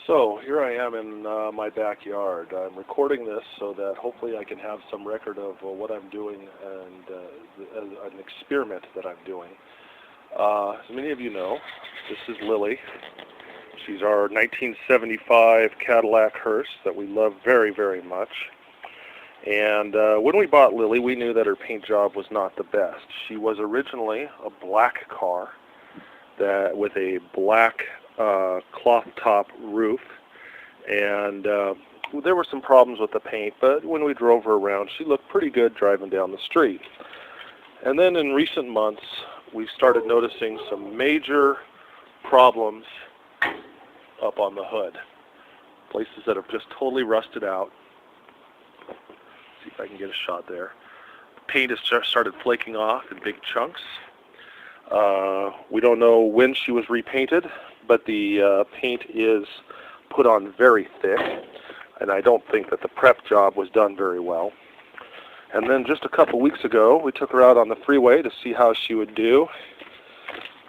So here I am in my backyard. I'm recording this so that hopefully I can have some record of what I'm doing and an experiment that I'm doing. As many of you know, this is Lily. She's our 1975 Cadillac Hearse that we love very, very much. And when we bought Lily, we knew that her paint job was not the best. She was originally a black car with a black cloth top roof, and there were some problems with the paint, but when we drove her around, she looked pretty good driving down the street. And then in recent months, we started noticing some major problems up on the hood. Places that have just totally rusted out. See if I can get a shot there. The paint has just started flaking off in big chunks. We don't know when she was repainted, but the paint is put on very thick, and I don't think that the prep job was done very well. And then just a couple weeks ago, we took her out on the freeway to see how she would do,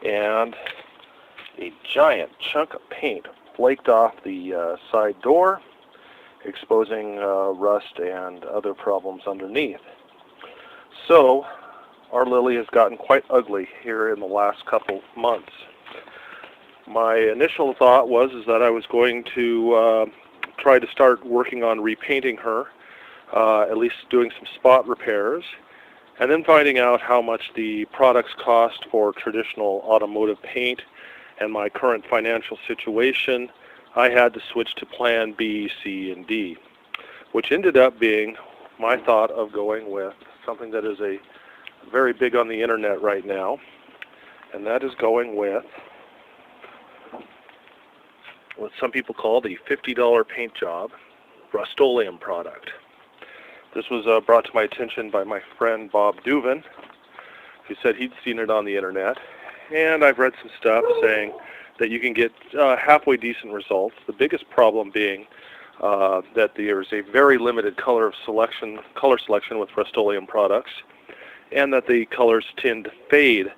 and a giant chunk of paint flaked off the side door, exposing rust and other problems underneath. So our Lily has gotten quite ugly here in the last couple months. My initial thought was that I was going to try to start working on repainting her, at least doing some spot repairs, and then finding out how much the products cost for traditional automotive paint. And my current financial situation, I had to switch to plan B, C, and D, which ended up being my thought of going with something that is very big on the internet right now, and that is going with what some people call the $50 paint job Rustoleum product. This was brought to my attention by my friend Bob Duvin, who said he'd seen it on the internet, and I've read some stuff saying that you can get halfway decent results. The biggest problem being that there's a very limited color selection with Rustoleum products, and that the colors tend to fade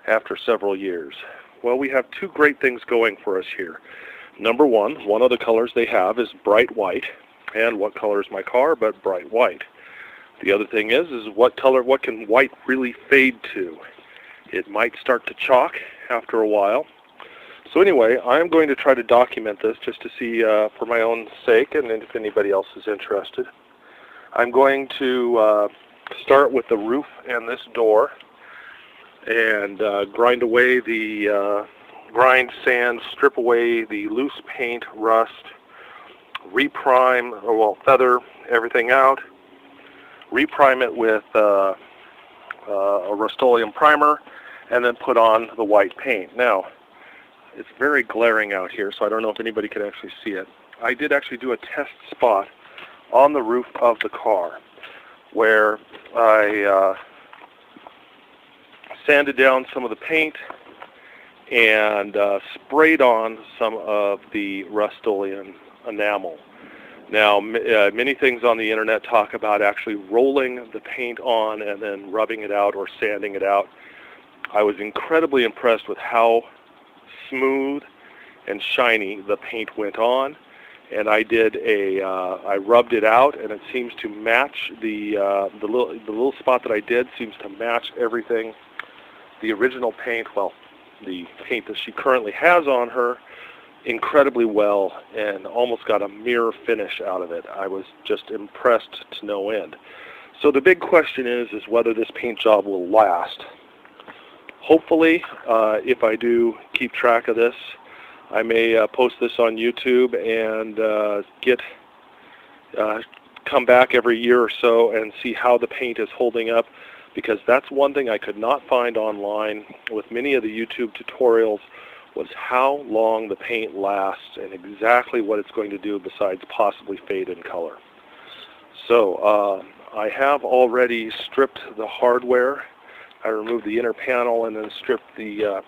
after several years. Well, we have two great things going for us here. Number one of the colors they have is bright white, and what color is my car but bright white? The other thing is what can white really fade to? It might start to chalk after a while. So anyway, I'm going to try to document this just to see for my own sake, and if anybody else is interested. I'm going to start with the roof and this door, and grind, sand, strip away the loose paint, rust, feather everything out, reprime it with a Rustoleum primer, and then put on the white paint. Now, it's very glaring out here, so I don't know if anybody can actually see it. I did actually do a test spot on the roof of the car, where I sanded down some of the paint and sprayed on some of the Rustoleum enamel. Now, many things on the internet talk about actually rolling the paint on and then rubbing it out or sanding it out. I was incredibly impressed with how smooth and shiny the paint went on, and I rubbed it out, and it seems to match the little spot that I did seems to match everything. The original paint, the paint that she currently has on her, incredibly well, and almost got a mirror finish out of it. I was just impressed to no end. So the big question is whether this paint job will last. Hopefully, if I do keep track of this, I may post this on YouTube and come back every year or so and see how the paint is holding up, because that's one thing I could not find online with many of the YouTube tutorials, was how long the paint lasts and exactly what it's going to do besides possibly fade in color. So I have already stripped the hardware. I removed the inner panel and then stripped the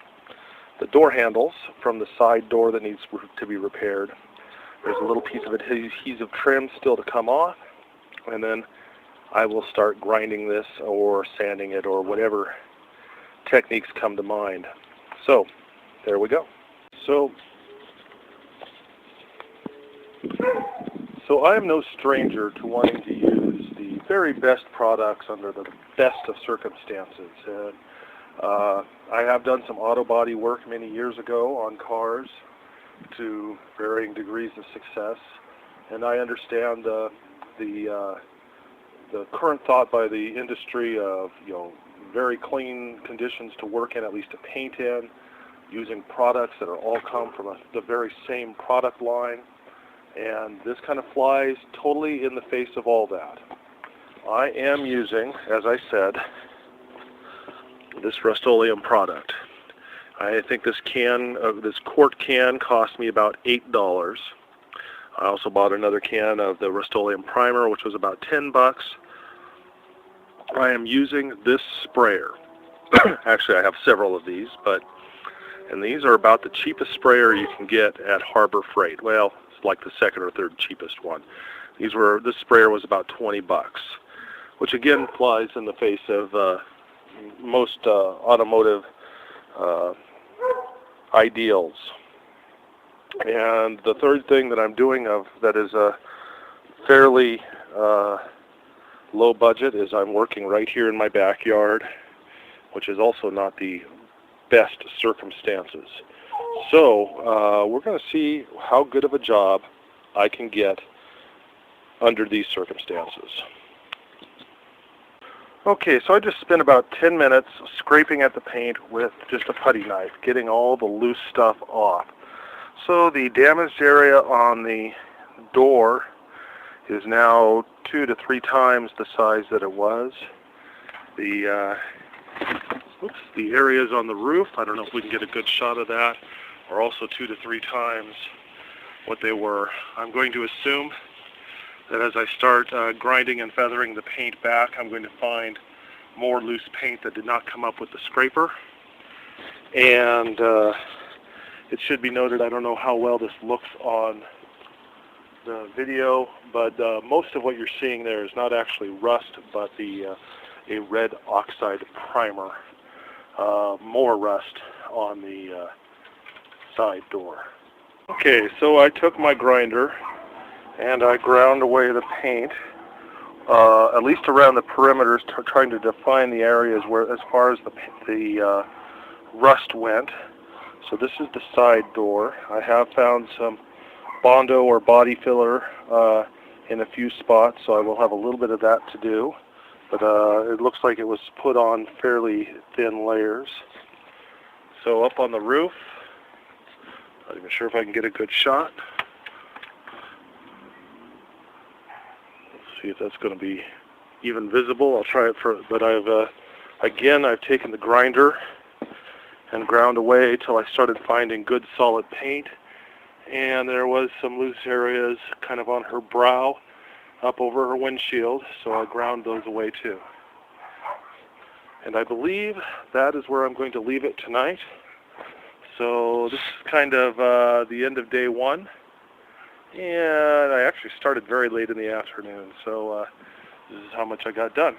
door handles from the side door that needs to be repaired. There's a little piece of adhesive trim still to come off, and then I will start grinding this or sanding it or whatever techniques come to mind. So there we go. So So I am no stranger to wanting to use the very best products under the best of circumstances. And I have done some auto body work many years ago on cars to varying degrees of success, and I understand the current thought by the industry of very clean conditions to work in, at least to paint in, using products that are all come from the very same product line. And this kind of flies totally in the face of all that. I am using, as I said, this Rustoleum product. I think this quart can cost me about $8. I also bought another can of the Rustoleum primer, which was about $10. I am using this sprayer. Actually, I have several of these, and these are about the cheapest sprayer you can get at Harbor Freight. Well, it's like the second or third cheapest one. This sprayer was about $20, which again flies in the face of most automotive ideals. And the third thing that I'm doing that is a fairly low budget is I'm working right here in my backyard, which is also not the best circumstances. So we're going to see how good of a job I can get under these circumstances. Okay, so I just spent about 10 minutes scraping at the paint with just a putty knife, getting all the loose stuff off. So the damaged area on the door is now 2 to 3 times the size that it was. The areas on the roof, I don't know if we can get a good shot of that, are also 2 to 3 times what they were. I'm going to assume that as I start grinding and feathering the paint back, I'm going to find more loose paint that did not come up with the scraper. And it should be noted, I don't know how well this looks on the video, but most of what you're seeing there is not actually rust, but a red oxide primer. More rust on the side door. Okay, so I took my grinder and I ground away the paint, at least around the perimeters, trying to define the areas where, as far as the rust went. So this is the side door. I have found some Bondo or body filler in a few spots, so I will have a little bit of that to do. But it looks like it was put on fairly thin layers. So up on the roof, not even sure if I can get a good shot. Let's see if that's going to be even visible. I'll try it but I've taken the grinder and ground away till I started finding good solid paint. And there was some loose areas kind of on her brow, up over her windshield, so I ground those away too. And I believe that is where I'm going to leave it tonight. So this is kind of the end of day one, and I actually started very late in the afternoon, so this is how much I got done.